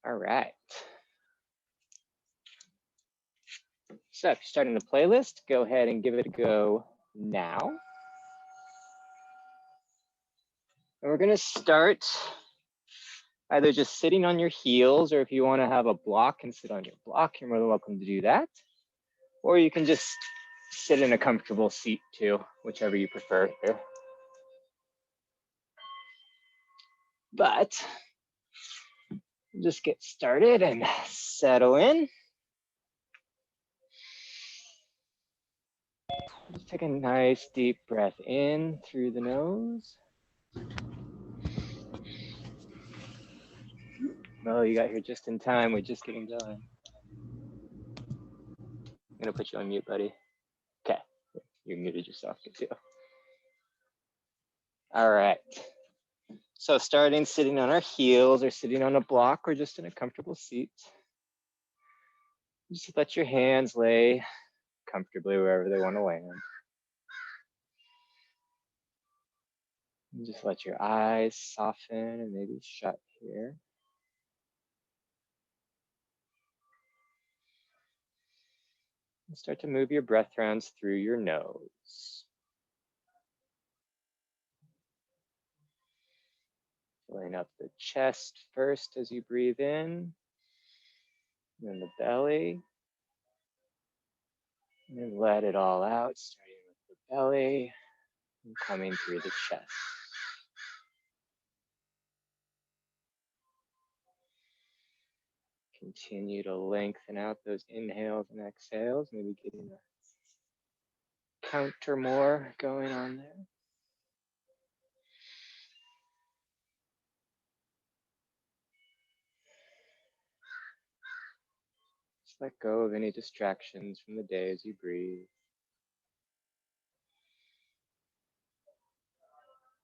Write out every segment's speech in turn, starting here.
All right. So if you're starting the playlist, go ahead and give it a go now. And we're gonna start either just sitting on your heels, or if you wanna have a block and sit on your block, you're more than welcome to do that. Or you can just sit in a comfortable seat too, whichever you prefer here. But just get started and settle in. Just take a nice deep breath in through the nose. Oh, you got here just in time. We're just getting done. I'm gonna put you on mute, buddy. Okay, you muted yourself too. All right. So starting sitting on our heels or sitting on a block or just in a comfortable seat. Just let your hands lay comfortably wherever they want to land. And just let your eyes soften and maybe shut here. And start to move your breath rounds through your nose. Filling up the chest first as you breathe in, then the belly. And then let it all out, starting with the belly and coming through the chest. Continue to lengthen out those inhales and exhales, maybe getting a count or more going on there. Just let go of any distractions from the day as you breathe.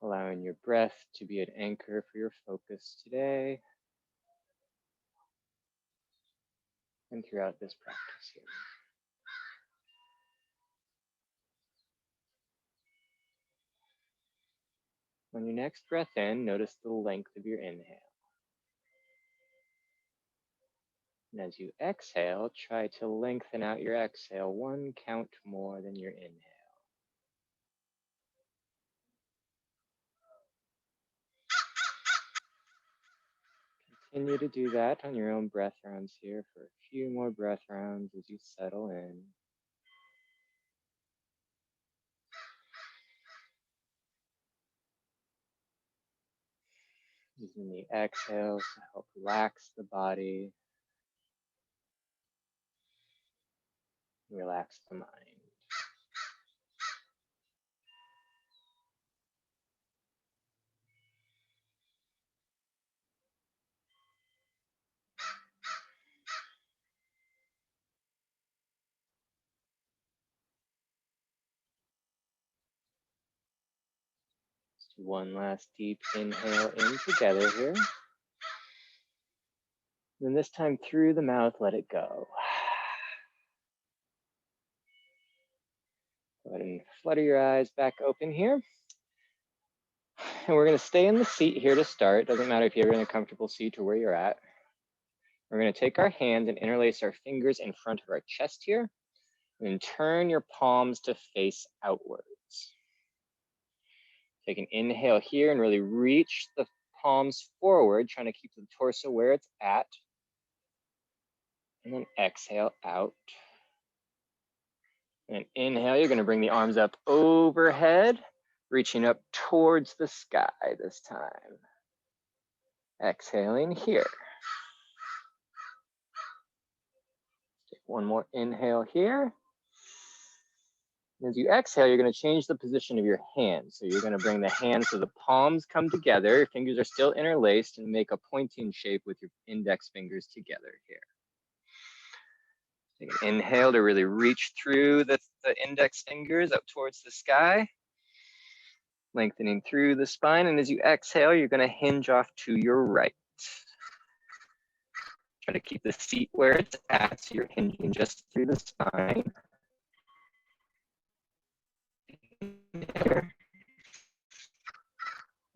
Allowing your breath to be an anchor for your focus today and throughout this practice here. On your next breath in, notice the length of your inhale. And as you exhale, try to lengthen out your exhale one count more than your inhale. Continue to do that on your own breath rounds here for a few more breath rounds as you settle in. Using the exhales to help relax the body, relax the mind. Let's do one last deep inhale in together here. Then this time through the mouth, let it go. Go ahead and flutter your eyes back open here. And we're going to stay in the seat here to start. Doesn't matter if you're in a comfortable seat or where you're at. We're going to take our hands and interlace our fingers in front of our chest here. And turn your palms to face outwards. Take an inhale here and really reach the palms forward, trying to keep the torso where it's at. And then exhale out. And inhale, you're going to bring the arms up overhead, reaching up towards the sky this time. Exhaling here. Take one more inhale here. As you exhale, you're going to change the position of your hands. So you're going to bring the hands so the palms come together. Your fingers are still interlaced and make a pointing shape with your index fingers together here. Take an inhale to really reach through the index fingers up towards the sky, lengthening through the spine. And as you exhale, you're going to hinge off to your right. Try to keep the seat where it's at, so you're hinging just through the spine. There.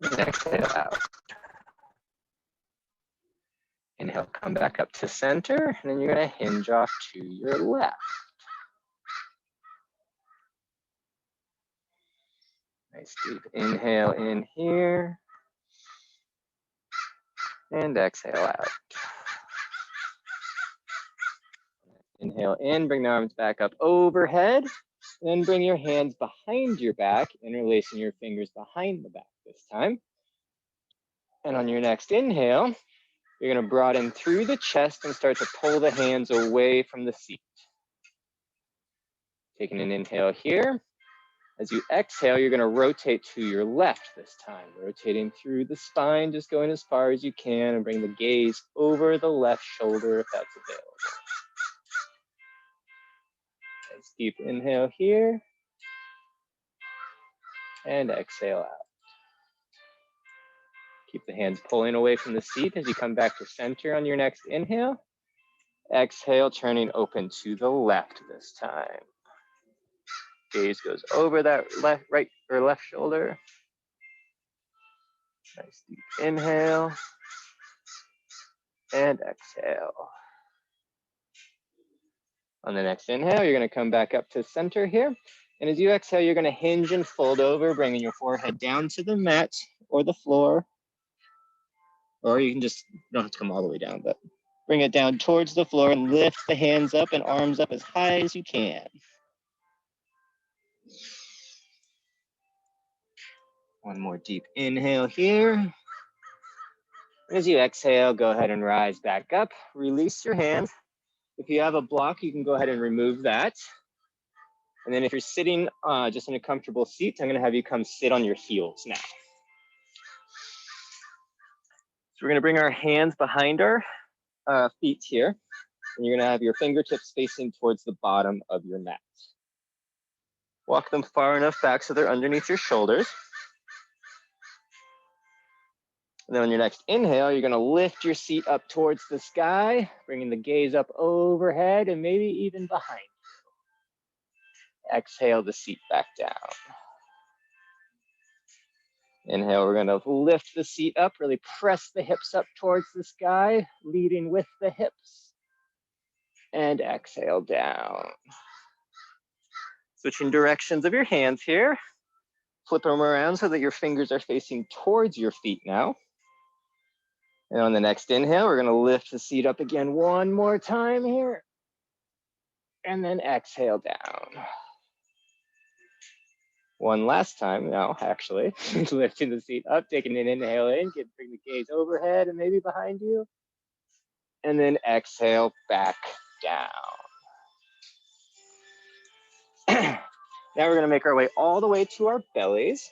And exhale out. Inhale, come back up to center, and then you're gonna hinge off to your left. Nice deep inhale in here, and exhale out. Inhale in, bring the arms back up overhead, then bring your hands behind your back, interlacing your fingers behind the back this time. And on your next inhale, you're gonna broaden through the chest and start to pull the hands away from the seat. Taking an inhale here. As you exhale, you're gonna rotate to your left this time, rotating through the spine, just going as far as you can, and bring the gaze over the left shoulder if that's available. Nice deep inhale here, and exhale out. Keep the hands pulling away from the seat as you come back to center on your next inhale. Exhale, turning open to the left this time. Gaze goes over that right or left shoulder. Nice deep inhale and exhale. On the next inhale, you're gonna come back up to center here. And as you exhale, you're gonna hinge and fold over, bringing your forehead down to the mat or the floor. Or you can just, you don't have to come all the way down, but bring it down towards the floor and lift the hands up and arms up as high as you can. One more deep inhale here. As you exhale, go ahead and rise back up. Release your hands. If you have a block, you can go ahead and remove that. And then if you're sitting just in a comfortable seat, I'm gonna have you come sit on your heels now. So we're gonna bring our hands behind our feet here. And you're gonna have your fingertips facing towards the bottom of your mat. Walk them far enough back so they're underneath your shoulders. And then on your next inhale, you're gonna lift your seat up towards the sky, bringing the gaze up overhead and maybe even behind you. Exhale the seat back down. Inhale, we're gonna lift the seat up, really press the hips up towards the sky, leading with the hips. And exhale down. Switching directions of your hands here. Flip them around so that your fingers are facing towards your feet now. And on the next inhale, we're gonna lift the seat up again one more time here. And then exhale down. One last time now, actually. Lifting the seat up, taking an inhale in, bring the gaze overhead and maybe behind you. And then exhale back down. Now we're gonna make our way all the way to our bellies.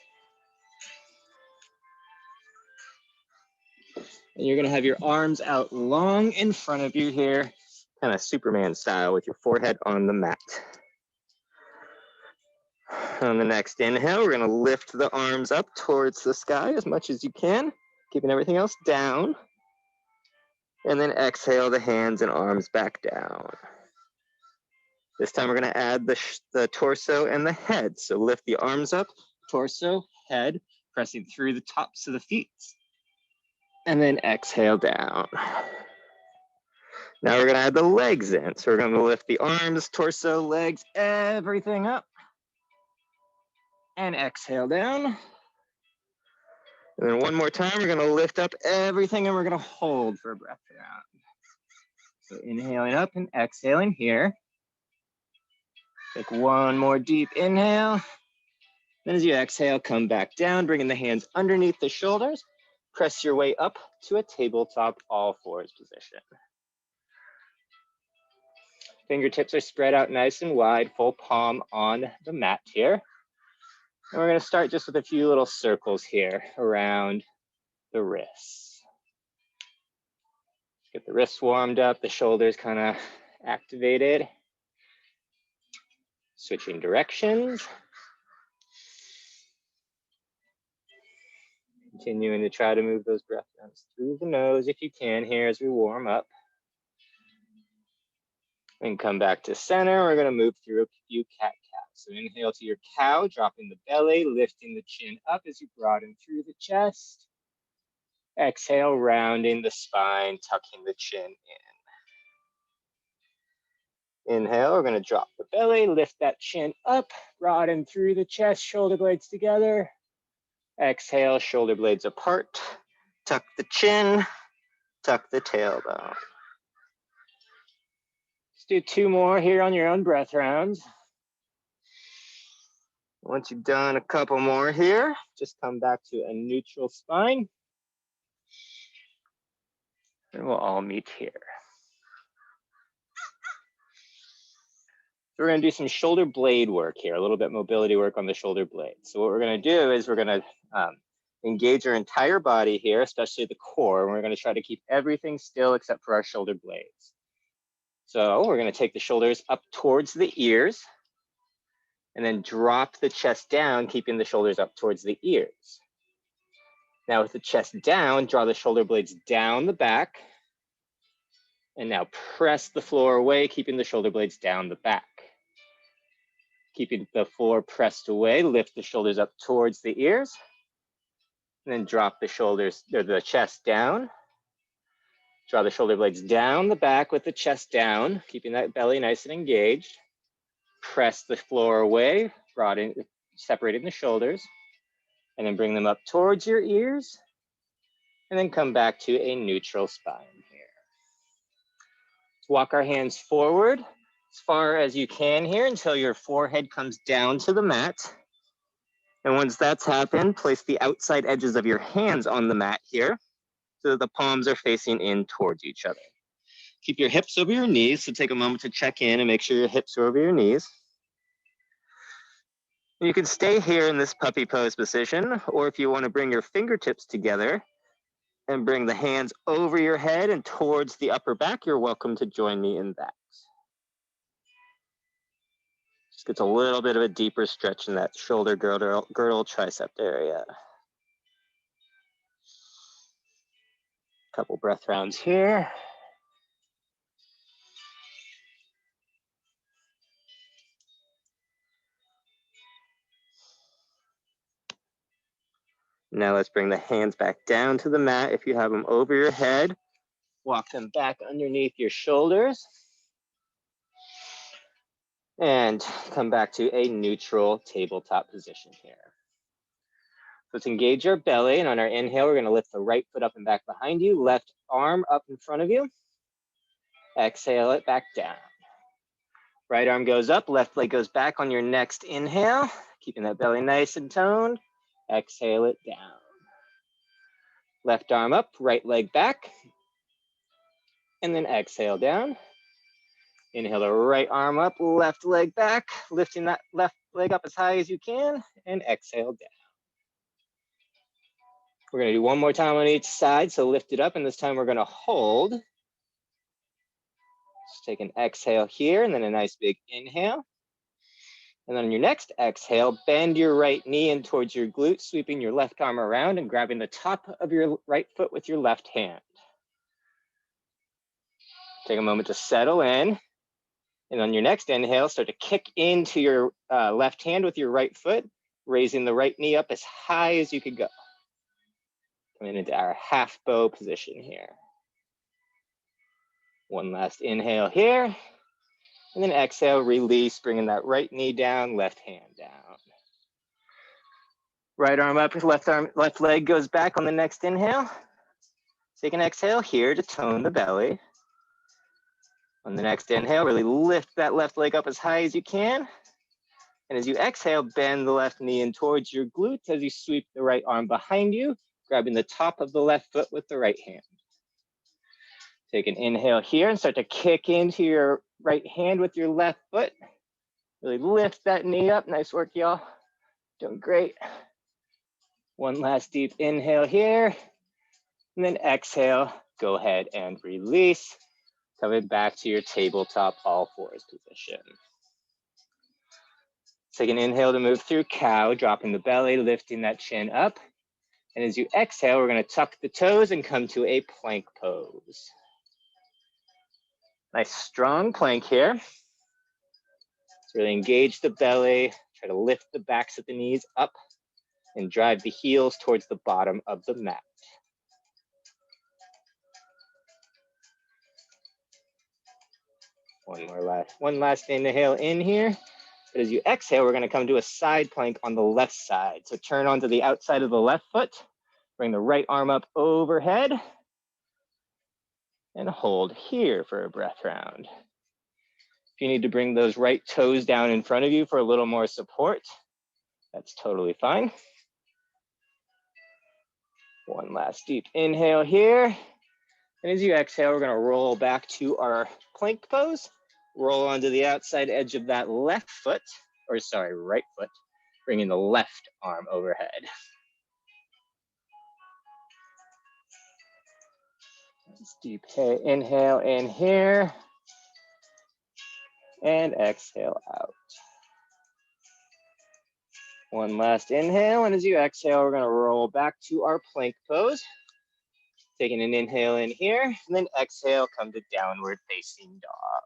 And you're gonna have your arms out long in front of you here, kind of Superman style with your forehead on the mat. On the next inhale, we're gonna lift the arms up towards the sky as much as you can, keeping everything else down. And then exhale the hands and arms back down. This time we're gonna add the torso and the head. So lift the arms up, torso, head, pressing through the tops of the feet. And then exhale down. Now we're gonna add the legs in. So we're gonna lift the arms, torso, legs, everything up. And exhale down. And then one more time, we're gonna lift up everything and we're gonna hold for a breath out. So inhaling up and exhaling here. Take one more deep inhale. Then as you exhale, come back down, bringing the hands underneath the shoulders. Press your way up to a tabletop all fours position. Fingertips are spread out nice and wide, full palm on the mat here. And we're gonna start just with a few little circles here around the wrists. Get the wrists warmed up, the shoulders kind of activated. Switching directions. Continuing to try to move those breath rounds through the nose if you can here as we warm up. And come back to center. We're gonna move through a few cat-cows. So inhale to your cow, dropping the belly, lifting the chin up as you broaden through the chest. Exhale, rounding the spine, tucking the chin in. Inhale, we're gonna drop the belly, lift that chin up, broaden through the chest, shoulder blades together. Exhale, shoulder blades apart, tuck the chin, tuck the tailbone. Let's do 2 more here on your own breath rounds. Once you've done a couple more here, just come back to a neutral spine. And we'll all meet here. So we're gonna do some shoulder blade work here, a little bit mobility work on the shoulder blade. So what we're gonna do is we're gonna engage our entire body here, especially the core, and we're gonna try to keep everything still except for our shoulder blades. So we're gonna take the shoulders up towards the ears, and then drop the chest down, keeping the shoulders up towards the ears. Now with the chest down, draw the shoulder blades down the back, and now press the floor away, keeping the shoulder blades down the back. Keeping the floor pressed away, lift the shoulders up towards the ears, and then drop the shoulders, or the chest down. Draw the shoulder blades down the back with the chest down, keeping that belly nice and engaged. Press the floor away, separating the shoulders, and then bring them up towards your ears, and then come back to a neutral spine here. Let's walk our hands forward as far as you can here until your forehead comes down to the mat. And once that's happened, place the outside edges of your hands on the mat here so that the palms are facing in towards each other. Keep your hips over your knees, so take a moment to check in and make sure your hips are over your knees. You can stay here in this puppy pose position, or if you want to bring your fingertips together and bring the hands over your head and towards the upper back, you're welcome to join me in that. Just gets a little bit of a deeper stretch in that shoulder girdle tricep area. Couple breath rounds here. Now let's bring the hands back down to the mat. If you have them over your head, walk them back underneath your shoulders. And come back to a neutral tabletop position here. Let's engage our belly, and on our inhale, we're gonna lift the right foot up and back behind you, left arm up in front of you. Exhale it back down. Right arm goes up, left leg goes back on your next inhale, keeping that belly nice and toned. Exhale it down. Left arm up, right leg back, and then exhale down. Inhale the right arm up, left leg back, lifting that left leg up as high as you can, and exhale down. We're gonna do one more time on each side, so lift it up, and this time we're gonna hold. Just take an exhale here, and then a nice big inhale. And then on your next exhale, bend your right knee in towards your glute, sweeping your left arm around and grabbing the top of your right foot with your left hand. Take a moment to settle in. And on your next inhale, start to kick into your left hand with your right foot, raising the right knee up as high as you could go. Coming into our half bow position here. One last inhale here. And then exhale, release, bringing that right knee down, left hand down. Right arm up, left leg goes back on the next inhale. Take an exhale here to tone the belly. On the next inhale, really lift that left leg up as high as you can. And as you exhale, bend the left knee in towards your glutes as you sweep the right arm behind you, grabbing the top of the left foot with the right hand. Take an inhale here and start to kick into your right hand with your left foot. Really lift that knee up. Nice work, y'all. Doing great. One last deep inhale here. And then exhale, go ahead and release. Coming back to your tabletop all fours position. Take an inhale to move through cow, dropping the belly, lifting that chin up. And as you exhale, we're gonna tuck the toes and come to a plank pose. Nice strong plank here. Let's really engage the belly, try to lift the backs of the knees up and drive the heels towards the bottom of the mat. One last inhale in here. But as you exhale, we're gonna come to a side plank on the left side. So turn onto the outside of the left foot, bring the right arm up overhead, and hold here for a breath round. If you need to bring those right toes down in front of you for a little more support, that's totally fine. One last deep inhale here. And as you exhale, we're gonna roll back to our plank pose. Roll onto the outside edge of that left foot, or sorry, right foot, bringing the left arm overhead. Just deep inhale in here, and exhale out. One last inhale, and as you exhale, we're gonna roll back to our plank pose. Taking an inhale in here, and then exhale, come to downward facing dog.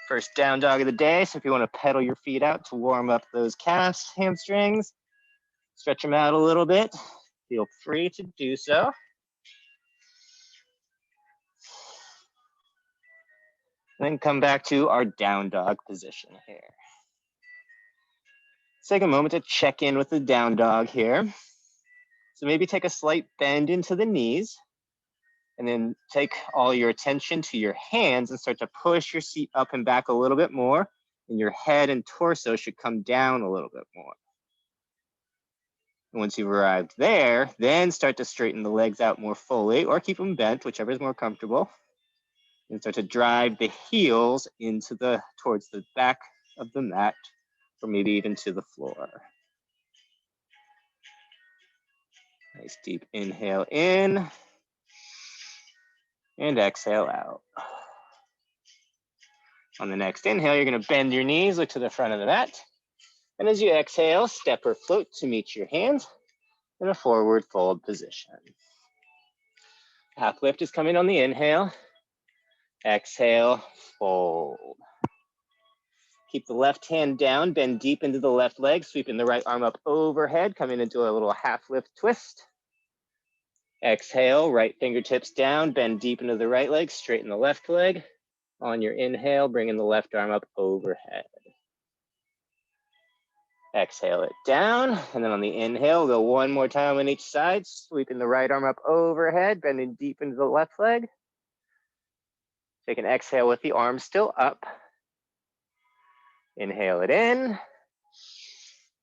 First down dog of the day, so if you wanna pedal your feet out to warm up those calves, hamstrings, stretch them out a little bit, feel free to do so. Then come back to our down dog position here. Let's take a moment to check in with the down dog here. So maybe take a slight bend into the knees, and then take all your attention to your hands and start to push your seat up and back a little bit more, and your head and torso should come down a little bit more. And once you've arrived there, then start to straighten the legs out more fully, or keep them bent, whichever is more comfortable. And start to drive the heels towards the back of the mat, or maybe even to the floor. Nice deep inhale in, and exhale out. On the next inhale, you're gonna bend your knees, look to the front of the mat. And as you exhale, step or float to meet your hands in a forward fold position. Half lift is coming on the inhale. Exhale, fold. Keep the left hand down, bend deep into the left leg, sweeping the right arm up overhead, coming into a little half lift twist. Exhale, right fingertips down, bend deep into the right leg, straighten the left leg. On your inhale, bringing the left arm up overhead. Exhale it down, and then on the inhale, go one more time on each side, sweeping the right arm up overhead, bending deep into the left leg. Take an exhale with the arm still up. Inhale it in,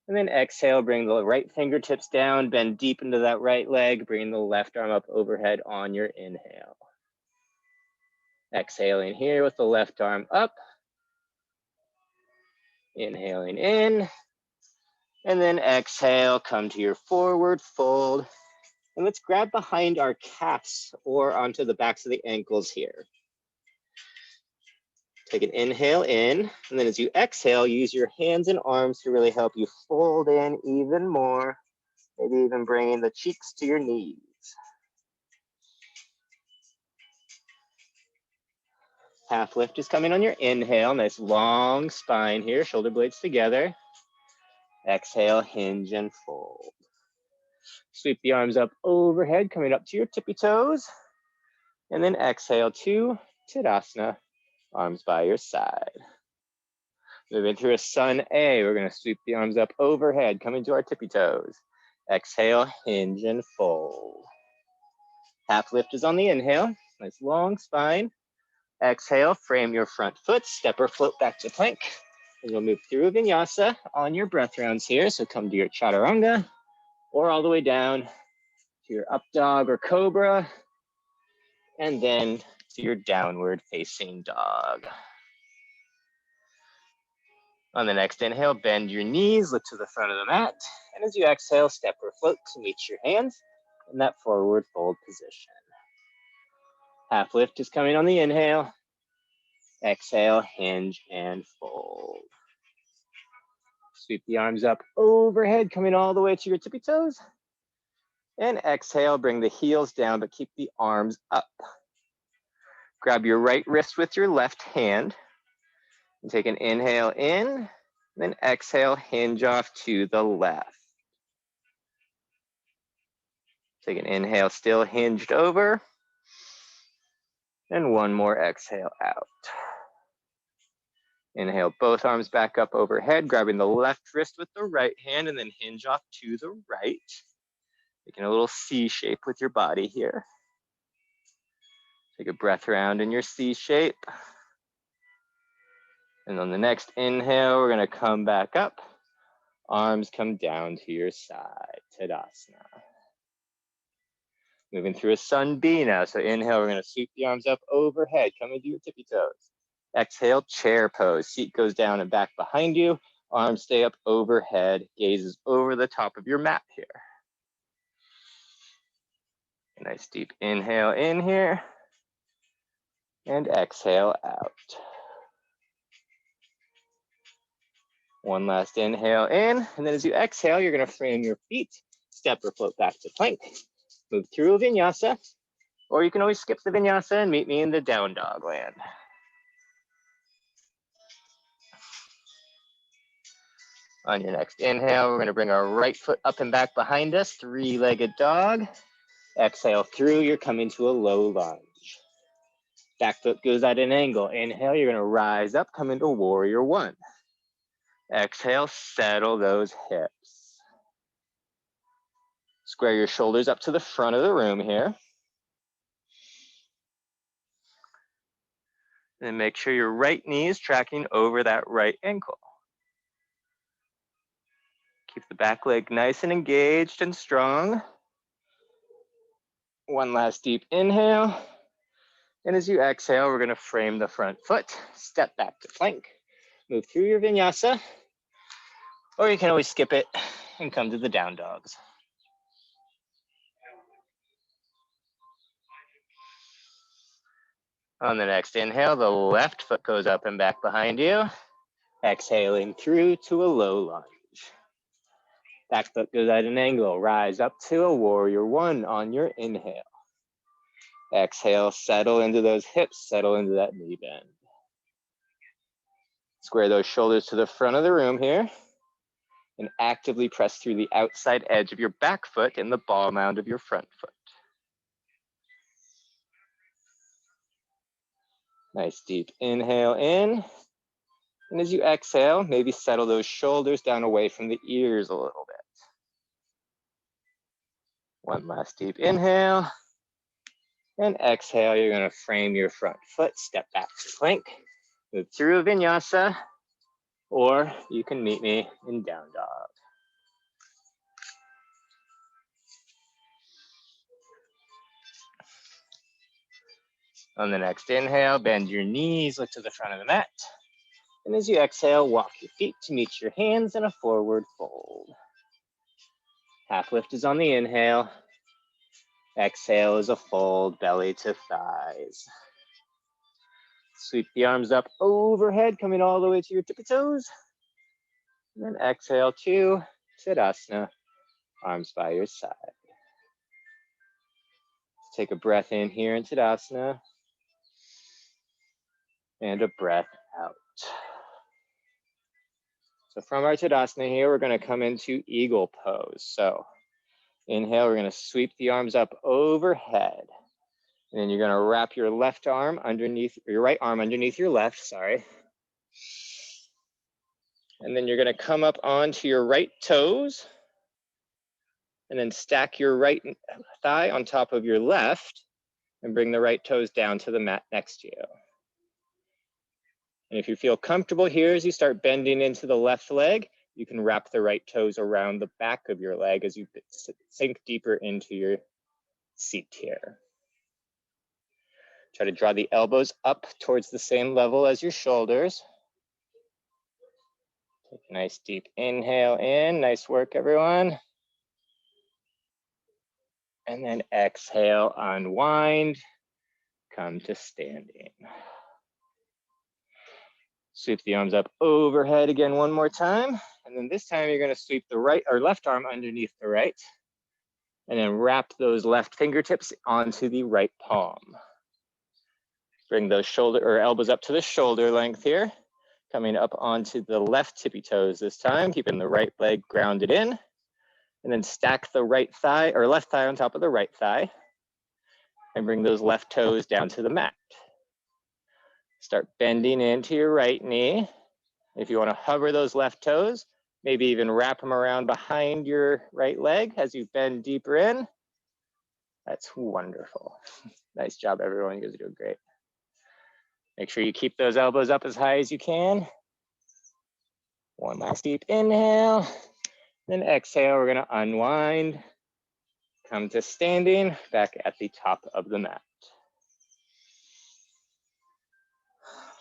and then exhale, bring the right fingertips down, bend deep into that right leg, bring the left arm up overhead on your inhale. Exhaling here with the left arm up. Inhaling in, and then exhale, come to your forward fold. And let's grab behind our calves or onto the backs of the ankles here. Take an inhale in, and then as you exhale, use your hands and arms to really help you fold in even more, maybe even bringing the cheeks to your knees. Half lift is coming on your inhale, nice long spine here, shoulder blades together. Exhale, hinge and fold. Sweep the arms up overhead, coming up to your tippy toes. And then exhale to Tadasana, arms by your side. Moving through a sun A, we're gonna sweep the arms up overhead, coming to our tippy toes. Exhale, hinge and fold. Half lift is on the inhale, nice long spine. Exhale, frame your front foot, step or float back to plank. And you'll move through vinyasa on your breath rounds here. So come to your chaturanga, or all the way down to your up dog or cobra, and then to your downward facing dog. On the next inhale, bend your knees, look to the front of the mat. And as you exhale, step or float to meet your hands in that forward fold position. Half lift is coming on the inhale. Exhale, hinge and fold. Sweep the arms up overhead, coming all the way to your tippy toes. And exhale, bring the heels down, but keep the arms up. Grab your right wrist with your left hand. And take an inhale in, then exhale, hinge off to the left. Take an inhale, still hinged over. And one more exhale out. Inhale, both arms back up overhead, grabbing the left wrist with the right hand and then hinge off to the right. Making a little C shape with your body here. Take a breath around in your C shape. And on the next inhale, we're gonna come back up. Arms come down to your side, Tadasana. Moving through a sun B now. So inhale, we're gonna sweep the arms up overhead, come into your tippy toes. Exhale, chair pose. Seat goes down and back behind you. Arms stay up overhead, gazes over the top of your mat here. A nice deep inhale in here. And exhale out. One last inhale in, and then as you exhale, you're gonna frame your feet, step or float back to plank. Move through a vinyasa, or you can always skip the vinyasa and meet me in the down dog land. On your next inhale, we're gonna bring our right foot up and back behind us, three-legged dog. Exhale through, you're coming to a low lunge. Back foot goes at an angle. Inhale, you're gonna rise up, come into warrior one. Exhale, settle those hips. Square your shoulders up to the front of the room here. And make sure your right knee is tracking over that right ankle. Keep the back leg nice and engaged and strong. One last deep inhale. And as you exhale, we're gonna frame the front foot, step back to plank, move through your vinyasa, or you can always skip it and come to the down dogs. On the next inhale, the left foot goes up and back behind you. Exhaling through to a low lunge. Back foot goes at an angle, rise up to a warrior one on your inhale. Exhale, settle into those hips, settle into that knee bend. Square those shoulders to the front of the room here and actively press through the outside edge of your back foot and the ball mound of your front foot. Nice deep inhale in. And as you exhale, maybe settle those shoulders down away from the ears a little bit. One last deep inhale. And exhale, you're gonna frame your front foot, step back to plank, move through a vinyasa, or you can meet me in down dog. On the next inhale, bend your knees, look to the front of the mat. And as you exhale, walk your feet to meet your hands in a forward fold. Half lift is on the inhale. Exhale is a fold, belly to thighs. Sweep the arms up overhead, coming all the way to your tippy toes. And then exhale to Tadasana, arms by your side. Take a breath in here in Tadasana. And a breath out. So from our Tadasana here, we're gonna come into eagle pose. So inhale, we're gonna sweep the arms up overhead. And then you're gonna wrap your left arm underneath, your right arm underneath your left, sorry. And then you're gonna come up onto your right toes and then stack your right thigh on top of your left and bring the right toes down to the mat next to you. And if you feel comfortable here, as you start bending into the left leg, you can wrap the right toes around the back of your leg as you sink deeper into your seat here. Try to draw the elbows up towards the same level as your shoulders. Take a nice deep inhale in. Nice work, everyone. And then exhale, unwind, come to standing. Sweep the arms up overhead again one more time. And then this time you're gonna sweep the right or left arm underneath the right. And then wrap those left fingertips onto the right palm. Bring those shoulder or elbows up to the shoulder length here. Coming up onto the left tippy toes this time, keeping the right leg grounded in. And then stack the right thigh or left thigh on top of the right thigh. And bring those left toes down to the mat. Start bending into your right knee. If you want to hover those left toes, maybe even wrap them around behind your right leg as you bend deeper in. That's wonderful. Nice job, everyone. You guys are doing great. Make sure you keep those elbows up as high as you can. One last deep inhale. Then exhale, we're going to unwind. Come to standing, back at the top of the mat.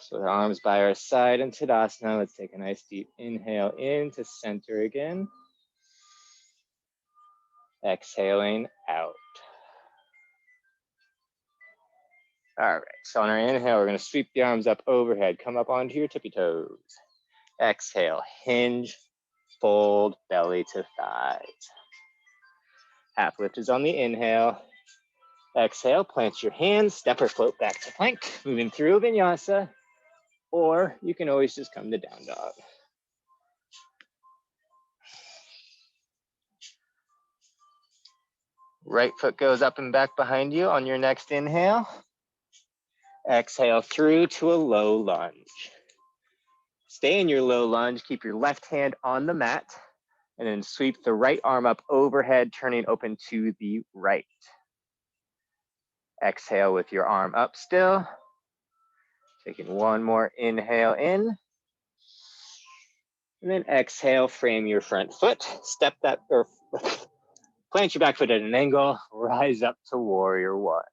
So the arms by our side in Tadasana. Let's take a nice deep inhale in to center again. Exhaling out. All right, so on our inhale, we're going to sweep the arms up overhead. Come up onto your tippy toes. Exhale, hinge, fold, belly to thighs. Half lift is on the inhale. Exhale, plant your hands, step or float back to plank, moving through vinyasa, or you can always just come to down dog. Right foot goes up and back behind you on your next inhale. Exhale through to a low lunge. Stay in your low lunge, keep your left hand on the mat, and then sweep the right arm up overhead, turning open to the right. Exhale with your arm up still. Taking one more inhale in. And then exhale, frame your front foot, step that, or plant your back foot at an angle, rise up to warrior one.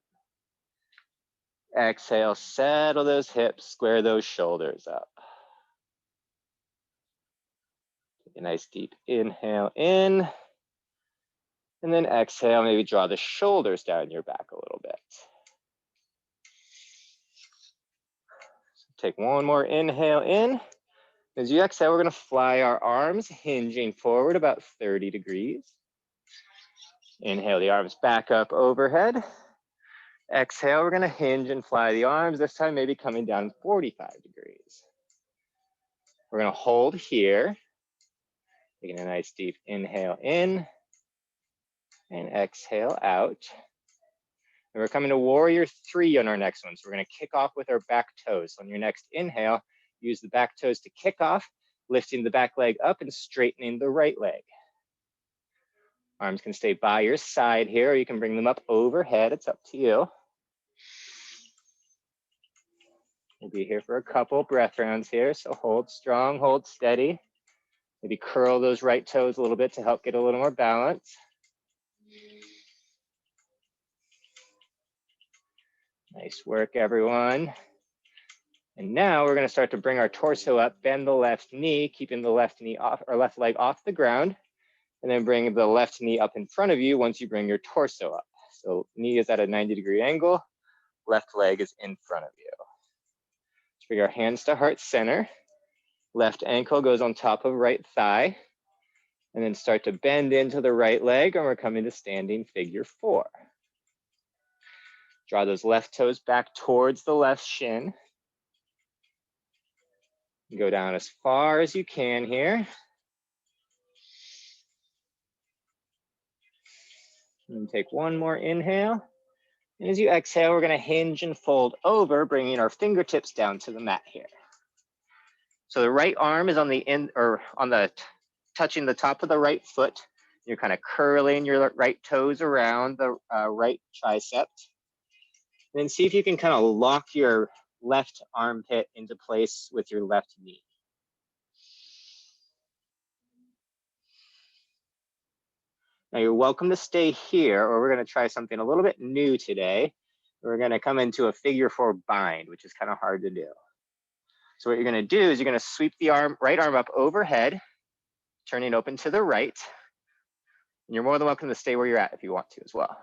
Exhale, settle those hips, square those shoulders up. Take a nice deep inhale in. And then exhale, maybe draw the shoulders down your back a little bit. Take one more inhale in. As you exhale, we're going to fly our arms, hinging forward about 30 degrees. Inhale the arms back up overhead. Exhale, we're going to hinge and fly the arms, this time maybe coming down 45 degrees. We're going to hold here. Taking a nice deep inhale in and exhale out. And we're coming to warrior three on our next one. So we're going to kick off with our back toes. On your next inhale, use the back toes to kick off, lifting the back leg up and straightening the right leg. Arms can stay by your side here, or you can bring them up overhead. It's up to you. We'll be here for a couple breath rounds here. So hold strong, hold steady. Maybe curl those right toes a little bit to help get a little more balance. Nice work, everyone. And now we're going to start to bring our torso up, bend the left knee, keeping the left knee off, or left leg off the ground, and then bring the left knee up in front of you once you bring your torso up. So knee is at a 90-degree angle, left leg is in front of you. Let's bring our hands to heart center. Left ankle goes on top of right thigh, and then start to bend into the right leg, and we're coming to standing figure four. Draw those left toes back towards the left shin. Go down as far as you can here. And take one more inhale. And as you exhale, we're going to hinge and fold over, bringing our fingertips down to the mat here. So the right arm is on the end, or on the touching the top of the right foot. You're kind of curling your right toes around the right tricep. And then see if you can kind of lock your left armpit into place with your left knee. Now you're welcome to stay here, or we're going to try something a little bit new today. We're going to come into a figure four bind, which is kind of hard to do. So what you're going to do is you're going to sweep the right arm up overhead, turning open to the right. And you're more than welcome to stay where you're at if you want to as well.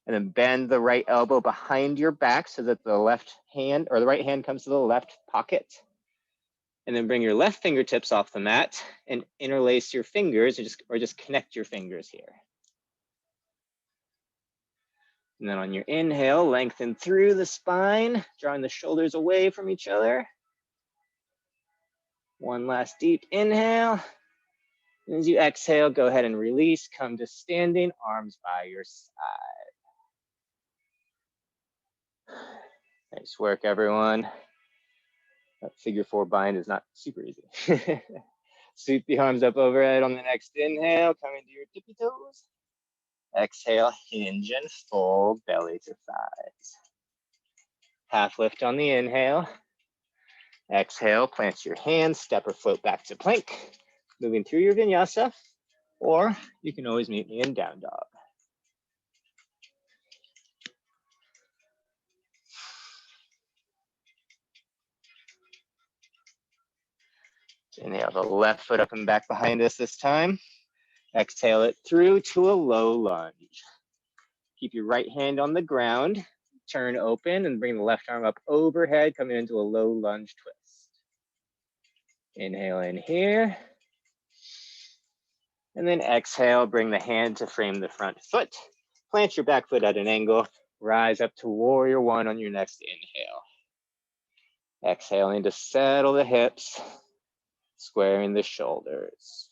And then bend the right elbow behind your back so that the left hand, or the right hand, comes to the left pocket. And then bring your left fingertips off the mat and interlace your fingers, or just connect your fingers here. And then on your inhale, lengthen through the spine, drawing the shoulders away from each other. One last deep inhale. And as you exhale, go ahead and release, come to standing, arms by your side. Nice work, everyone. That figure 4 bind is not super easy. Sweep the arms up overhead on the next inhale, coming to your tippy toes. Exhale, hinge and fold, belly to thighs. Half lift on the inhale. Exhale, plant your hands, step or float back to plank. Moving through your vinyasa, or you can always meet me in down dog. Inhale the left foot up and back behind us this time. Exhale it through to a low lunge. Keep your right hand on the ground, turn open and bring the left arm up overhead, coming into a low lunge twist. Inhale in here. And then exhale, bring the hand to frame the front foot. Plant your back foot at an angle. Rise up to warrior one on your next inhale. Exhaling to settle the hips, squaring the shoulders.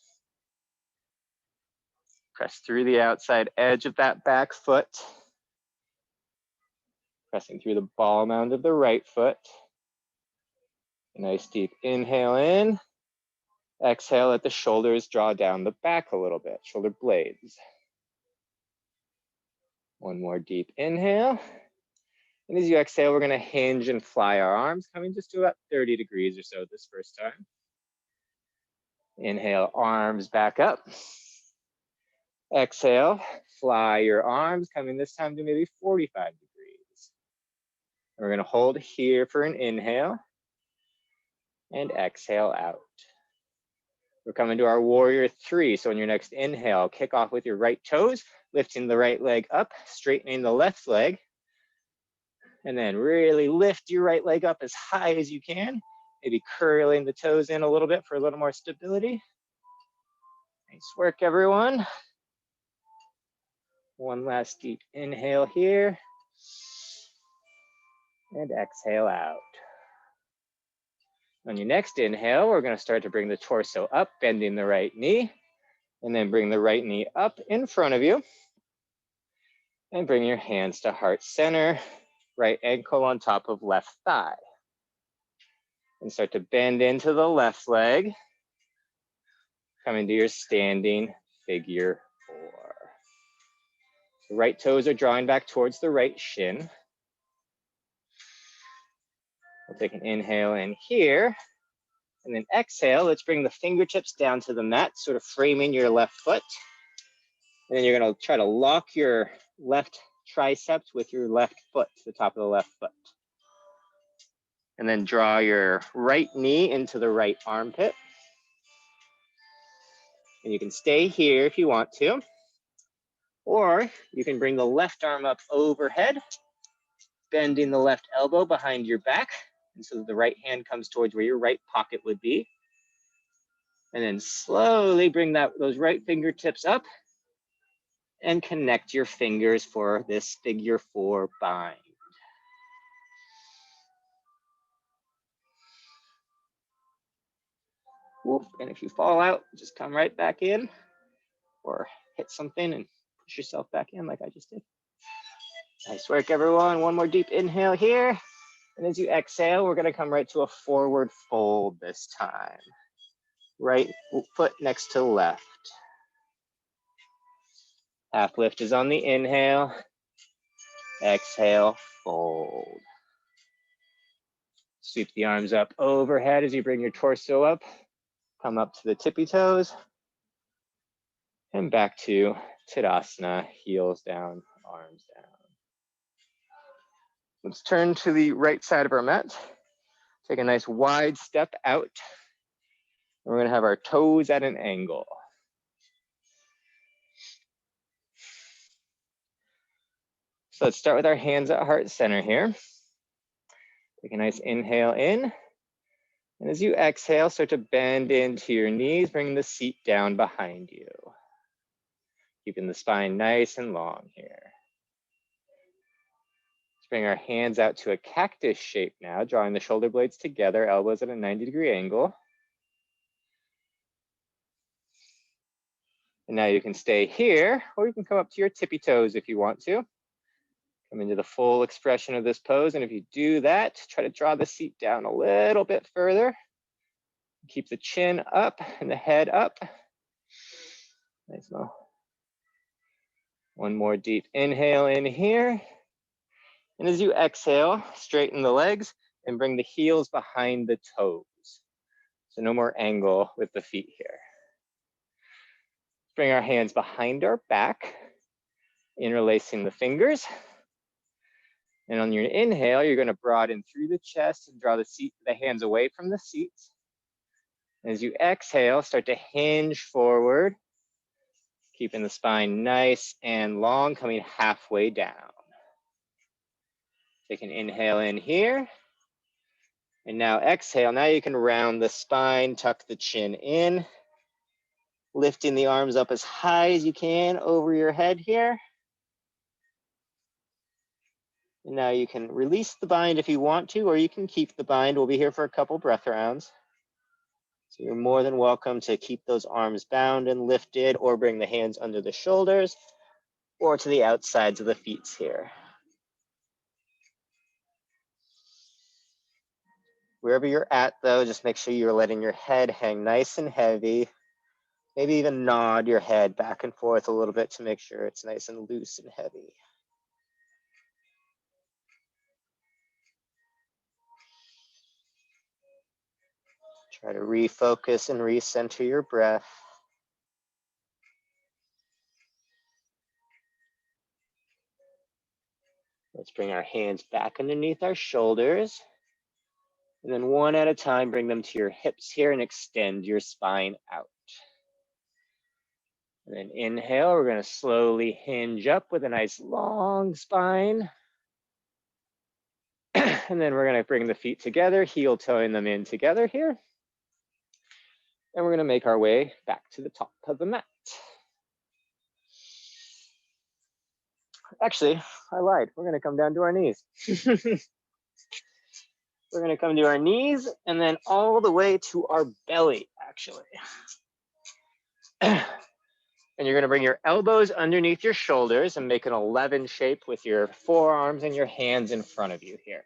Press through the outside edge of that back foot. Pressing through the ball mound of the right foot. A nice deep inhale in. Exhale, let the shoulders draw down the back a little bit, shoulder blades. One more deep inhale. And as you exhale, we're going to hinge and fly our arms, coming just to about 30 degrees or so this first time. Inhale, arms back up. Exhale, fly your arms, coming this time to maybe 45 degrees. And we're going to hold here for an inhale and exhale out. We're coming to our warrior three. So on your next inhale, kick off with your right toes, lifting the right leg up, straightening the left leg. And then really lift your right leg up as high as you can. Maybe curling the toes in a little bit for a little more stability. Nice work, everyone. One last deep inhale here. And exhale out. On your next inhale, we're going to start to bring the torso up, bending the right knee. And then bring the right knee up in front of you. And bring your hands to heart center. Right ankle on top of left thigh. And start to bend into the left leg. Coming to your standing figure four. The right toes are drawing back towards the right shin. We'll take an inhale in here. And then exhale, let's bring the fingertips down to the mat, sort of framing your left foot. And then you're going to try to lock your left triceps with your left foot, the top of the left foot. And then draw your right knee into the right armpit. And you can stay here if you want to. Or you can bring the left arm up overhead, bending the left elbow behind your back. And so the right hand comes towards where your right pocket would be. And then slowly bring those right fingertips up and connect your fingers for this figure four bind. Whoop. And if you fall out, just come right back in or hit something and push yourself back in like I just did. Nice work, everyone. One more deep inhale here. And as you exhale, we're going to come right to a forward fold this time. Right foot next to left. Half lift is on the inhale. Exhale, fold. Sweep the arms up overhead as you bring your torso up. Come up to the tippy toes. And back to Tadasana, heels down, arms down. Let's turn to the right side of our mat. Take a nice wide step out. We're going to have our toes at an angle. So let's start with our hands at heart center here. Take a nice inhale in. And as you exhale, start to bend into your knees, bring the seat down behind you. Keeping the spine nice and long here. Let's bring our hands out to a cactus shape now, drawing the shoulder blades together, elbows at a 90-degree angle. And now you can stay here, or you can come up to your tippy toes if you want to. Come into the full expression of this pose. And if you do that, try to draw the seat down a little bit further. Keep the chin up and the head up. Nice, Mo. One more deep inhale in here. And as you exhale, straighten the legs and bring the heels behind the toes. So no more angle with the feet here. Bring our hands behind our back, interlacing the fingers. And on your inhale, you're going to broaden through the chest and draw the hands away from the seat. As you exhale, start to hinge forward, keeping the spine nice and long, coming halfway down. Take an inhale in here. And now exhale. Now you can round the spine, tuck the chin in, lifting the arms up as high as you can over your head here. And now you can release the bind if you want to, or you can keep the bind. We'll be here for a couple breath rounds. So you're more than welcome to keep those arms bound and lifted, or bring the hands under the shoulders or to the outsides of the feet here. Wherever you're at though, just make sure you're letting your head hang nice and heavy. Maybe even nod your head back and forth a little bit to make sure it's nice and loose and heavy. Try to refocus and recenter your breath. Let's bring our hands back underneath our shoulders. And then one at a time, bring them to your hips here and extend your spine out. And then inhale, we're going to slowly hinge up with a nice long spine. And then we're going to bring the feet together, heel toeing them in together here. And we're going to make our way back to the top of the mat. Actually, I lied. We're going to come down to our knees. We're going to come to our knees and then all the way to our belly, actually. And you're going to bring your elbows underneath your shoulders and make an 11 shape with your forearms and your hands in front of you here.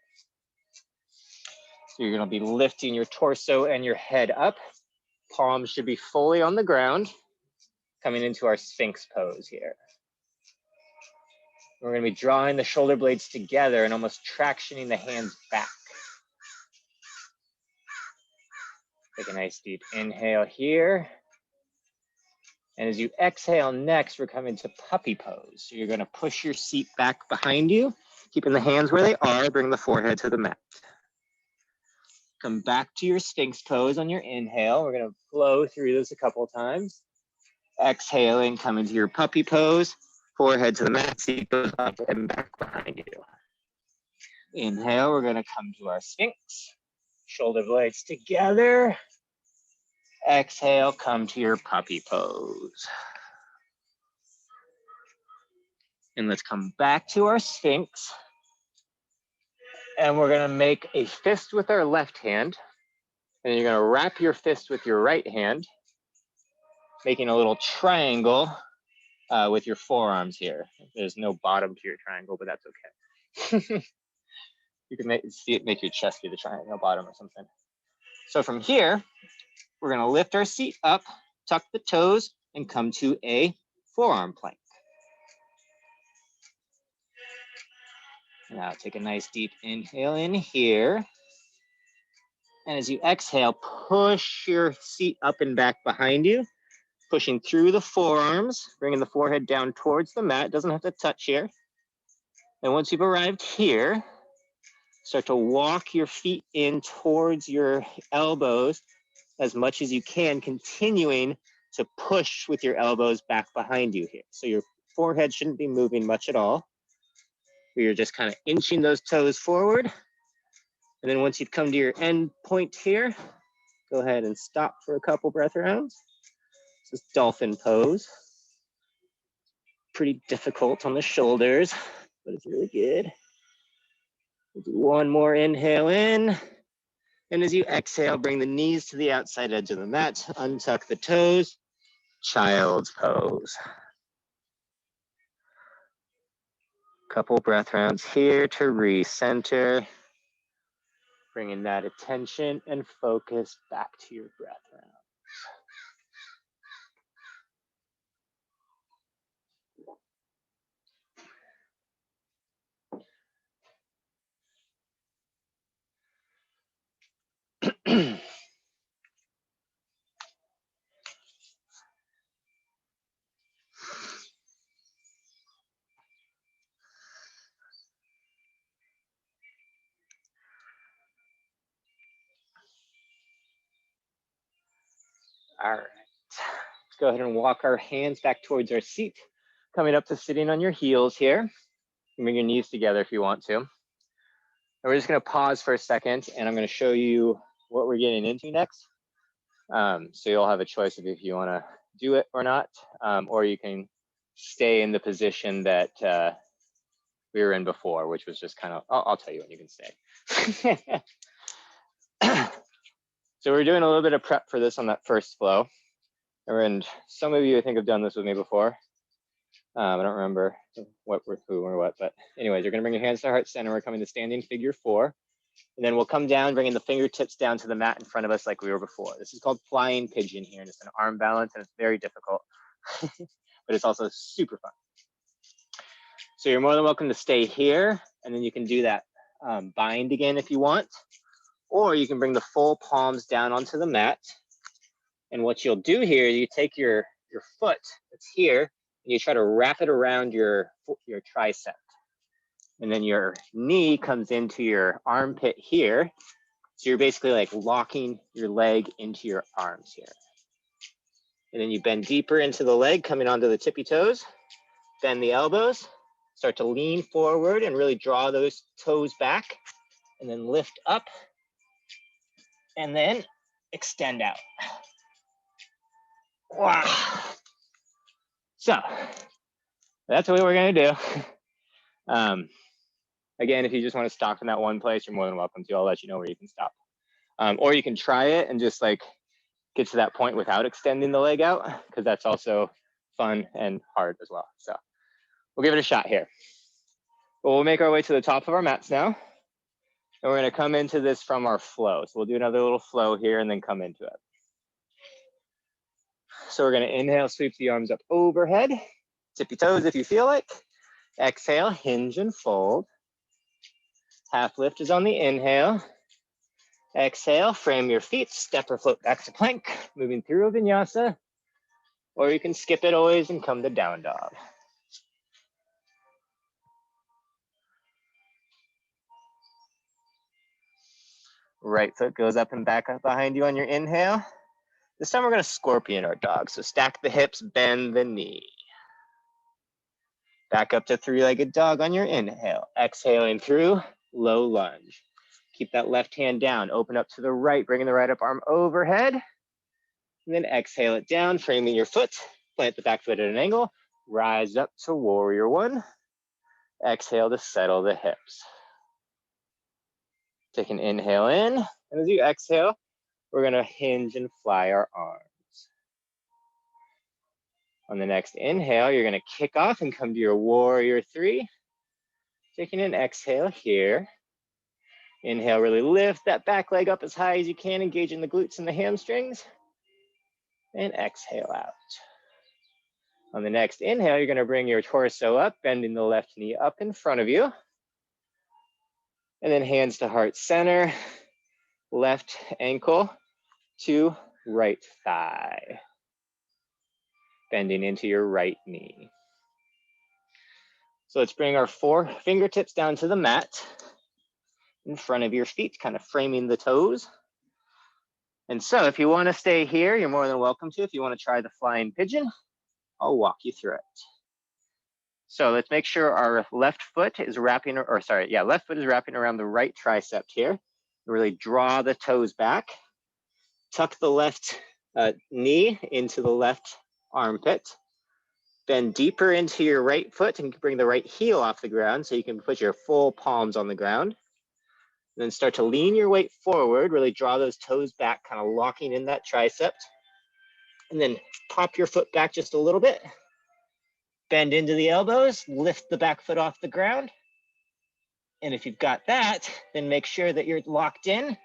So you're going to be lifting your torso and your head up. Palms should be fully on the ground, coming into our Sphinx pose here. We're going to be drawing the shoulder blades together and almost tractioning the hands back. Take a nice deep inhale here. And as you exhale next, we're coming to puppy pose. So you're going to push your seat back behind you, keeping the hands where they are, bring the forehead to the mat. Come back to your Sphinx pose on your inhale. We're going to flow through this a couple of times. Exhaling, come into your puppy pose, forehead to the mat, seat goes up and back behind you. Inhale, we're going to come to our Sphinx. Shoulder blades together. Exhale, come to your puppy pose. And let's come back to our Sphinx. And we're going to make a fist with our left hand. And you're going to wrap your fist with your right hand, making a little triangle with your forearms here. There's no bottom to your triangle, but that's okay. You can make your chest be the triangle bottom or something. So from here, we're going to lift our seat up, tuck the toes, and come to a forearm plank. Now take a nice deep inhale in here. And as you exhale, push your seat up and back behind you, pushing through the forearms, bringing the forehead down towards the mat. Doesn't have to touch here. And once you've arrived here, start to walk your feet in towards your elbows as much as you can, continuing to push with your elbows back behind you here. So your forehead shouldn't be moving much at all. You're just kind of inching those toes forward. And then once you've come to your end point here, go ahead and stop for a couple breath rounds. This is dolphin pose. Pretty difficult on the shoulders, but it's really good. We'll do one more inhale in. And as you exhale, bring the knees to the outside edge of the mat, untuck the toes, child's pose. Couple breath rounds here to recenter. Bringing that attention and focus back to your breath round. All right, let's go ahead and walk our hands back towards our seat, coming up to sitting on your heels here. Bring your knees together if you want to. And we're just gonna pause for a second, and I'm gonna show you what we're getting into next. So you'll have a choice of if you wanna do it or not, or you can stay in the position that we were in before, which was just kind of, I'll tell you when you can stay. So we're doing a little bit of prep for this on that first flow. And some of you, I think, have done this with me before. I don't remember what, who, or what, but anyways, you're gonna bring your hands to heart center. We're coming to standing figure 4. And then we'll come down, bringing the fingertips down to the mat in front of us like we were before. This is called flying pigeon here, and it's an arm balance, and it's very difficult, but it's also super fun. So you're more than welcome to stay here, and then you can do that bind again if you want, or you can bring the full palms down onto the mat. And what you'll do here, you take your foot that's here, and you try to wrap it around your tricep. And then your knee comes into your armpit here. So you're basically like locking your leg into your arms here. And then you bend deeper into the leg, coming onto the tippy toes, bend the elbows, start to lean forward and really draw those toes back, and then lift up, and then extend out. Wow. So that's what we're gonna do. Again, if you just want to stop in that one place, you're more than welcome to. I'll let you know where you can stop. Or you can try it and just like get to that point without extending the leg out, because that's also fun and hard as well. So we'll give it a shot here. Well, we'll make our way to the top of our mats now. And we're gonna come into this from our flow. So we'll do another little flow here and then come into it. So we're gonna inhale, sweep the arms up overhead. Tippy toes if you feel like. Exhale, hinge and fold. Half lift is on the inhale. Exhale, frame your feet, step or float back to plank, moving through a vinyasa. Or you can skip it always and come to down dog. Right foot goes up and back up behind you on your inhale. This time we're gonna scorpion our dog. So stack the hips, bend the knee. Back up to three-legged dog on your inhale. Exhaling through, low lunge. Keep that left hand down, open up to the right, bringing the right up arm overhead. And then exhale it down, framing your foot, plant the back foot at an angle, rise up to warrior one. Exhale to settle the hips. Take an inhale in, and as you exhale, we're gonna hinge and fly our arms. On the next inhale, you're gonna kick off and come to your warrior 3. Taking an exhale here. Inhale, really lift that back leg up as high as you can, engaging the glutes and the hamstrings. And exhale out. On the next inhale, you're gonna bring your torso up, bending the left knee up in front of you. And then hands to heart center, left ankle to right thigh. Bending into your right knee. So let's bring our 4 fingertips down to the mat in front of your feet, kind of framing the toes. And so if you want to stay here, you're more than welcome to. If you want to try the flying pigeon, I'll walk you through it. So let's make sure our left foot is wrapping, left foot is wrapping around the right tricep here. Really draw the toes back. Tuck the left knee into the left armpit. Bend deeper into your right foot and bring the right heel off the ground so you can put your full palms on the ground. And then start to lean your weight forward, really draw those toes back, kind of locking in that tricep. And then pop your foot back just a little bit. Bend into the elbows, lift the back foot off the ground. And if you've got that, then make sure that you're locked in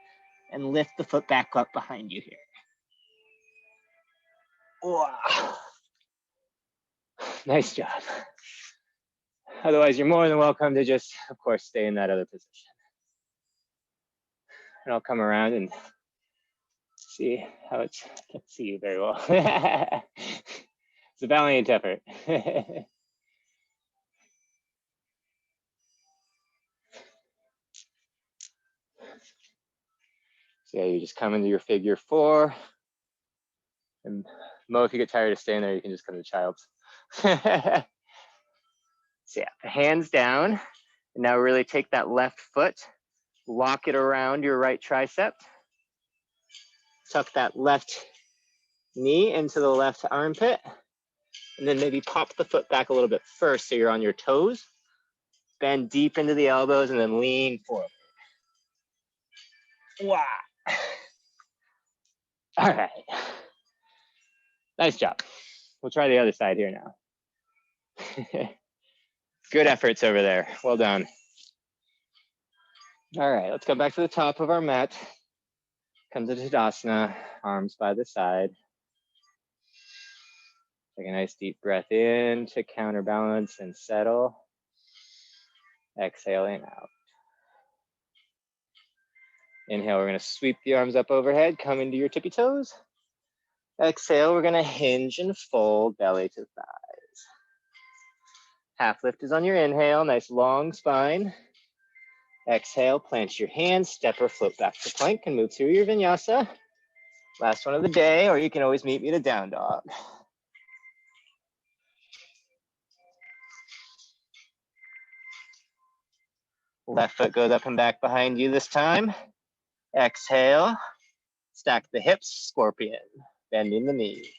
and lift the foot back up behind you here. Wow. Nice job. Otherwise, you're more than welcome to just, of course, stay in that other position. And I'll come around and see how it's, I can't see you very well. It's a valiant effort. So yeah, you just come into your figure 4. And Mo, if you get tired of staying there, you can just come to child's. So yeah, hands down. And now really take that left foot, lock it around your right tricep. Tuck that left knee into the left armpit. And then maybe pop the foot back a little bit first so you're on your toes. Bend deep into the elbows and then lean forward. Wow. All right. Nice job. We'll try the other side here now. Good efforts over there. Well done. All right, let's go back to the top of our mat. Come to Tadasana, arms by the side. Take a nice deep breath in to counterbalance and settle. Exhaling out. Inhale, we're gonna sweep the arms up overhead, come into your tippy toes. Exhale, we're gonna hinge and fold, belly to thighs. Half lift is on your inhale, nice long spine. Exhale, plant your hands, step or float back to plank and move through your vinyasa. Last one of the day, or you can always meet me to down dog. Left foot goes up and back behind you this time. Exhale, stack the hips, scorpion, bending the knee.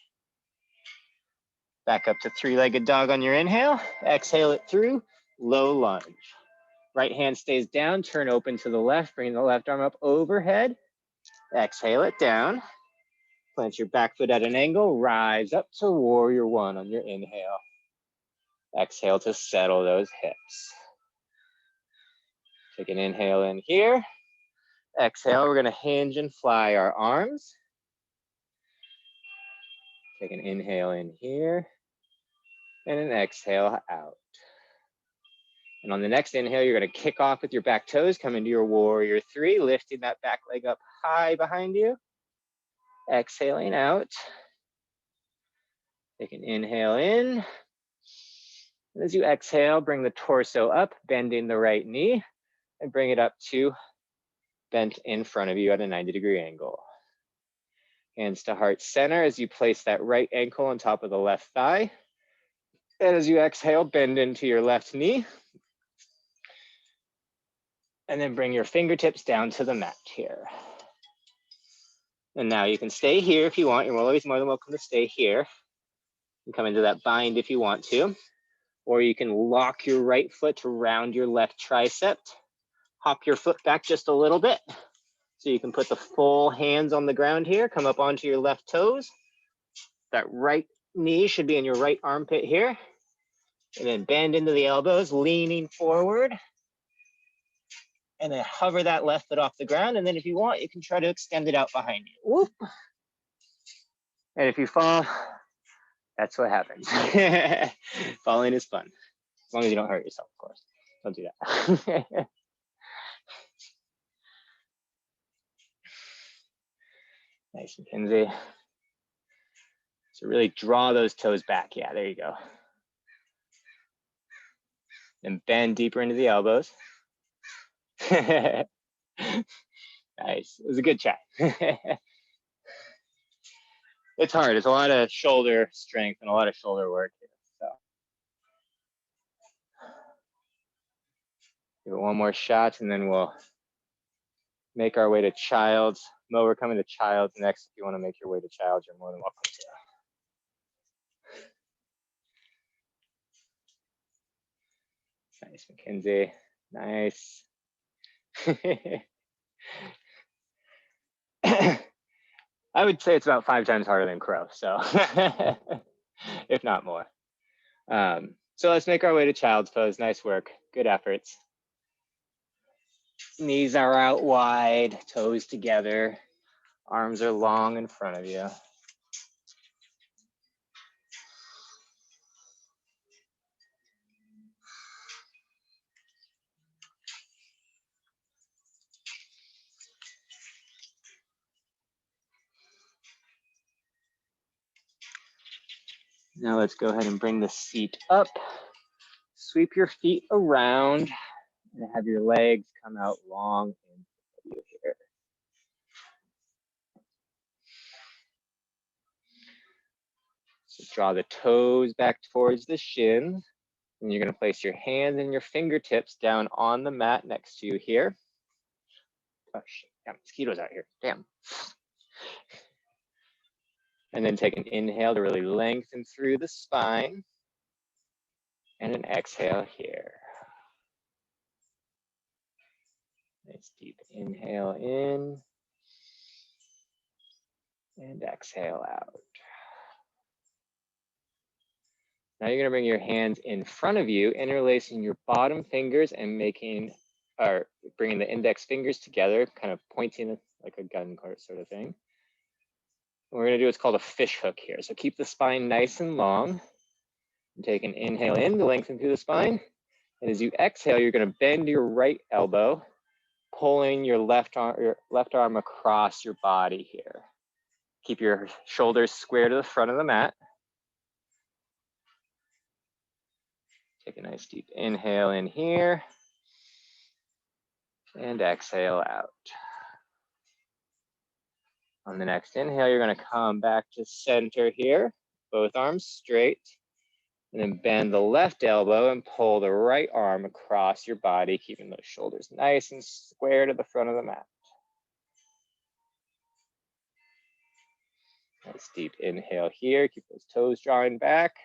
Back up to 3-legged dog on your inhale. Exhale it through, low lunge. Right hand stays down, turn open to the left, bring the left arm up overhead. Exhale it down. Plant your back foot at an angle, rise up to warrior 1 on your inhale. Exhale to settle those hips. Take an inhale in here. Exhale, we're gonna hinge and fly our arms. Take an inhale in here and an exhale out. And on the next inhale, you're gonna kick off with your back toes, come into your warrior 3, lifting that back leg up high behind you. Exhaling out. Take an inhale in. And as you exhale, bring the torso up, bending the right knee, and bring it up to bent in front of you at a 90-degree angle. Hands to heart center as you place that right ankle on top of the left thigh. And as you exhale, bend into your left knee. And then bring your fingertips down to the mat here. And now you can stay here if you want. You're always more than welcome to stay here. You can come into that bind if you want to. Or you can lock your right foot around your left tricep. Hop your foot back just a little bit. So you can put the full hands on the ground here, come up onto your left toes. That right knee should be in your right armpit here. And then bend into the elbows, leaning forward. And then hover that left foot off the ground. And then if you want, you can try to extend it out behind you. Whoop. And if you fall, that's what happens. Falling is fun. As long as you don't hurt yourself, of course. Don't do that. Nice, Mackenzie. So really draw those toes back. Yeah, there you go. And bend deeper into the elbows. Nice. It was a good chat. It's hard. It's a lot of shoulder strength and a lot of shoulder work here. So give it one more shot and then we'll make our way to child's. Mo, we're coming to child's next. If you want to make your way to child's, you're more than welcome to. Nice, Mackenzie. Nice. I would say it's about 5 times harder than crow, so if not more. So let's make our way to child's pose. Nice work. Good efforts. Knees are out wide, toes together. Arms are long in front of you. Now let's go ahead and bring the seat up. Sweep your feet around and have your legs come out long in front of you here. So draw the toes back towards the shins. And you're going to place your hands and your fingertips down on the mat next to you here. Oh, shit. Damn, mosquitoes out here. Damn. And then take an inhale to really lengthen through the spine. And an exhale here. Nice deep inhale in. And exhale out. Now you're gonna bring your hands in front of you, interlacing your bottom fingers and bringing the index fingers together, kind of pointing like a gun sort of thing. What we're gonna do is called a fish hook here. So keep the spine nice and long. And take an inhale in to lengthen through the spine. And as you exhale, you're gonna bend your right elbow, pulling your left arm across your body here. Keep your shoulders square to the front of the mat. Take a nice deep inhale in here and exhale out. On the next inhale, you're going to come back to center here, both arms straight, and then bend the left elbow and pull the right arm across your body, keeping those shoulders nice and square to the front of the mat. Nice deep inhale here, keep those toes drawing back.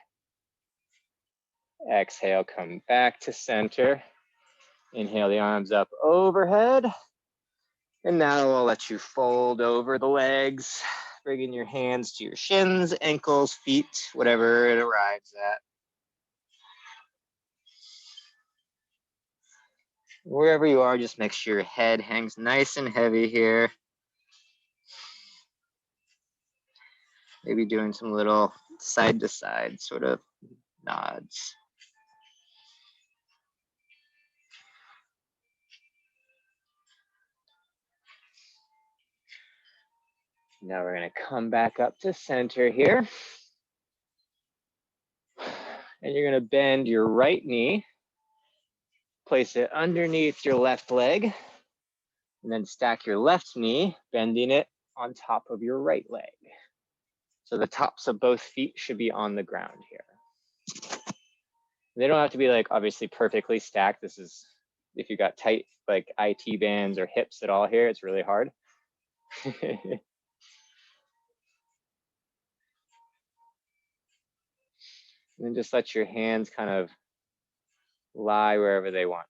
Exhale, come back to center. Inhale the arms up overhead. And now I'll let you fold over the legs, bringing your hands to your shins, ankles, feet, whatever it arrives at. Wherever you are, just make sure your head hangs nice and heavy here. Maybe doing some little side to side sort of nods. Now we're going to come back up to center here. And you're going to bend your right knee, place it underneath your left leg, and then stack your left knee, bending it on top of your right leg. So the tops of both feet should be on the ground here. They don't have to be like obviously perfectly stacked. This is, if you got tight like IT bands or hips at all here, it's really hard. And then just let your hands kind of lie wherever they want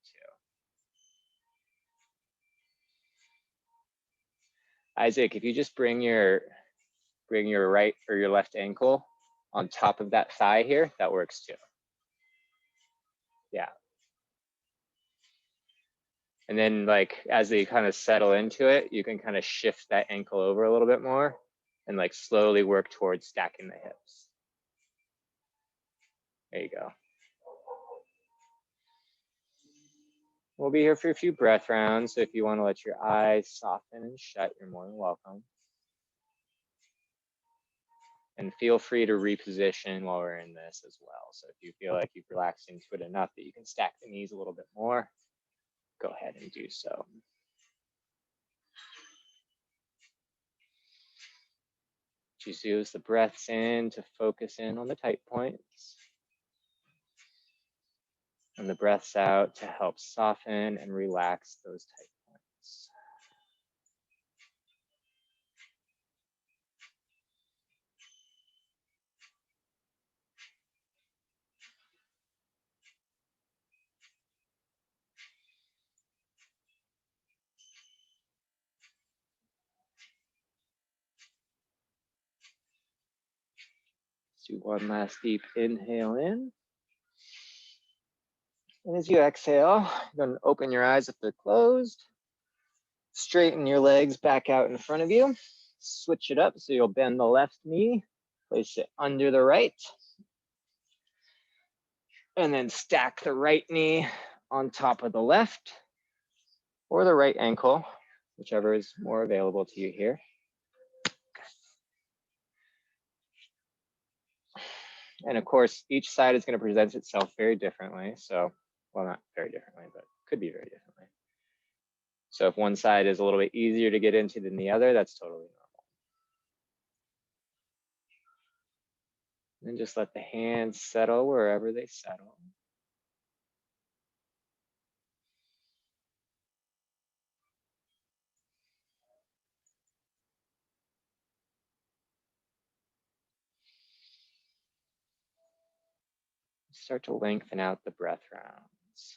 to. Isaac, if you just bring your right or your left ankle on top of that thigh here, that works too. Yeah. And then like, as they kind of settle into it, you can kind of shift that ankle over a little bit more and like slowly work towards stacking the hips. There you go. We'll be here for a few breath rounds. So if you want to let your eyes soften and shut, you're more than welcome. And feel free to reposition while we're in this as well. So if you feel like you've relaxed into it enough that you can stack the knees a little bit more, go ahead and do so. Just use the breaths in to focus in on the tight points, and the breaths out to help soften and relax those tight points. Let's do one last deep inhale in. And as you exhale, you're going to open your eyes if they're closed. Straighten your legs back out in front of you. Switch it up so you'll bend the left knee, place it under the right, and then stack the right knee on top of the left or the right ankle, whichever is more available to you here. And of course, each side is going to present itself very differently. So, well, not very differently, but could be very differently. So if one side is a little bit easier to get into than the other, that's totally normal. And just let the hands settle wherever they settle. Start to lengthen out the breath rounds.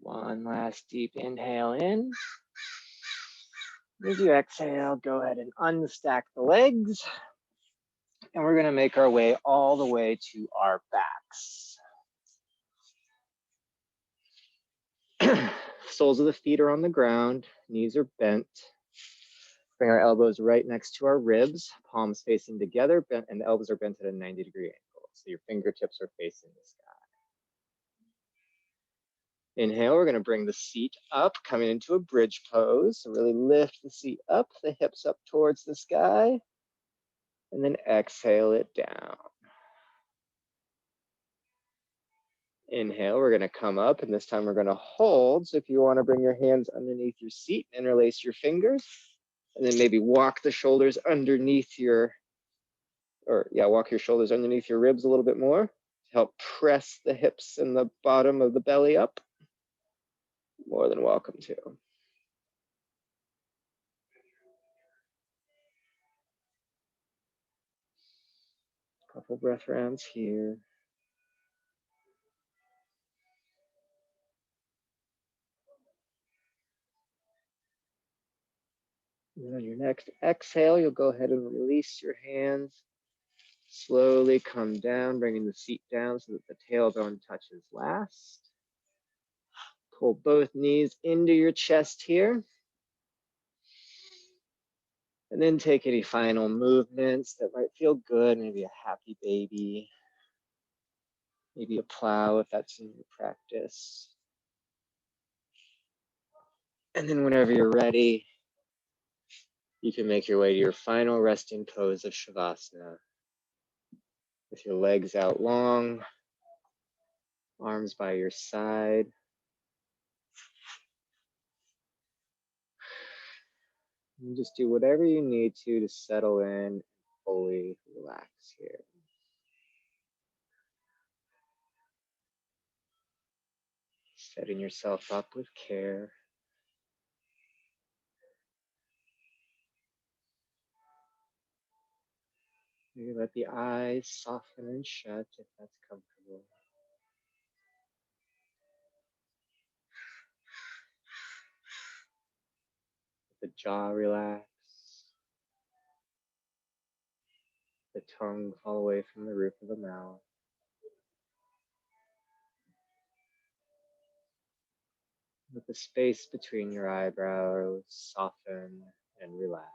One last deep inhale in. As you exhale, go ahead and unstack the legs. And we're going to make our way all the way to our backs. Soles of the feet are on the ground, knees are bent. Bring our elbows right next to our ribs, palms facing together, bent, and the elbows are bent at a 90-degree angle. So your fingertips are facing the sky. Inhale, we're going to bring the seat up, coming into a bridge pose. So really lift the seat up, the hips up towards the sky, and then exhale it down. Inhale, we're going to come up, and this time we're going to hold. So if you want to bring your hands underneath your seat, interlace your fingers, and then maybe walk the shoulders underneath your, walk your shoulders underneath your ribs a little bit more to help press the hips and the bottom of the belly up. More than welcome to. Couple breath rounds here. And on your next exhale, you'll go ahead and release your hands. Slowly come down, bringing the seat down so that the tailbone touches last. Pull both knees into your chest here. And then take any final movements that might feel good, maybe a happy baby, maybe a plow if that's in your practice. And then whenever you're ready, you can make your way to your final resting pose of Shavasana. With your legs out long, arms by your side. And just do whatever you need to settle in and fully relax here. Setting yourself up with care. Maybe let the eyes soften and shut if that's comfortable. Let the jaw relax. The tongue fall away from the roof of the mouth. Let the space between your eyebrows soften and relax.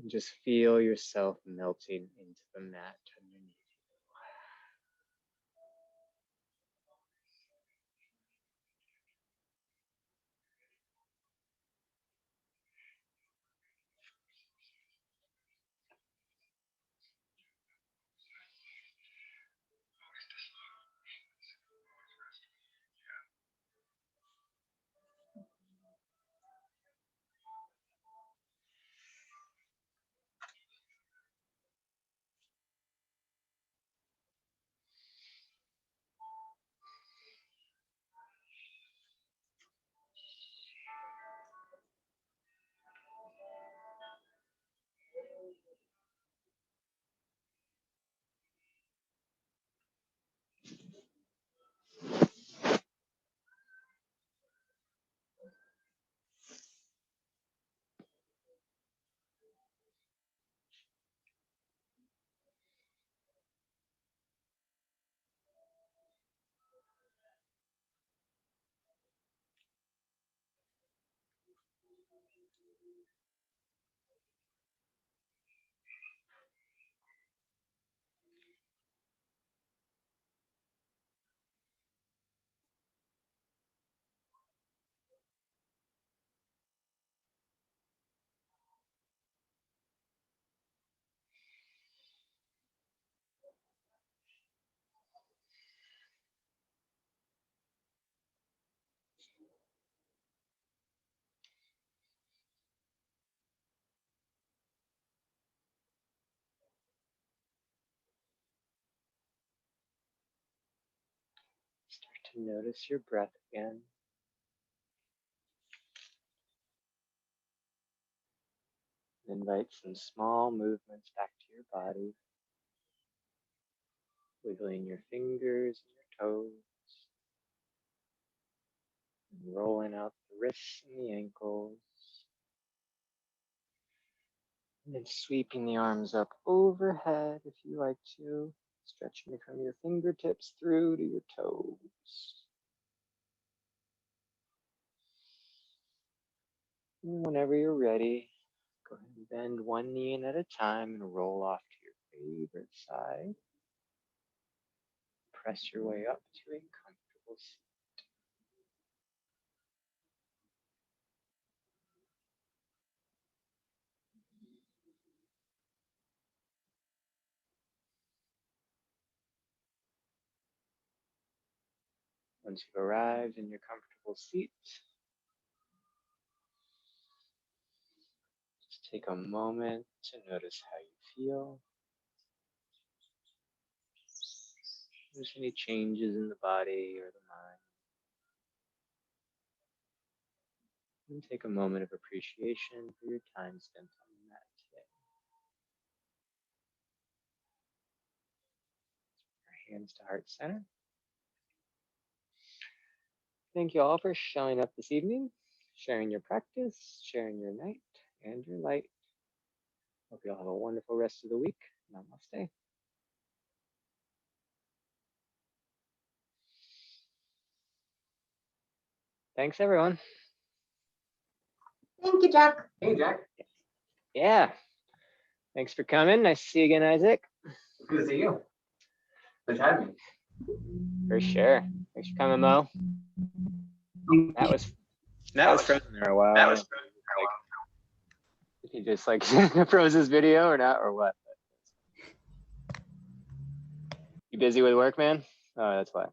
And just feel yourself melting into the mat underneath. to notice your breath again. Invite some small movements back to your body. Wiggling your fingers and your toes. And rolling out the wrists and the ankles. And then sweeping the arms up overhead if you like to. Stretching from your fingertips through to your toes. And whenever you're ready, go ahead and bend one knee in at a time and roll off to your favorite side. Press your way up to a comfortable seat. Once you've arrived in your comfortable seat, just take a moment to notice how you feel. If there's any changes in the body or the mind. And take a moment of appreciation for your time spent on the mat today. Our hands to heart center. Thank you all for showing up this evening, sharing your practice, sharing your night and your light. Hope you all have a wonderful rest of the week. Namaste. Thanks, everyone. Thank you, Jack. Hey, Jack. Yeah. Thanks for coming. Nice to see you again, Isaac. Good to see you. Thanks for having me. For sure. Thanks for coming, Mo. That was frozen there a while. That was He just like froze his video or not or what? You busy with work, man? Oh, that's why.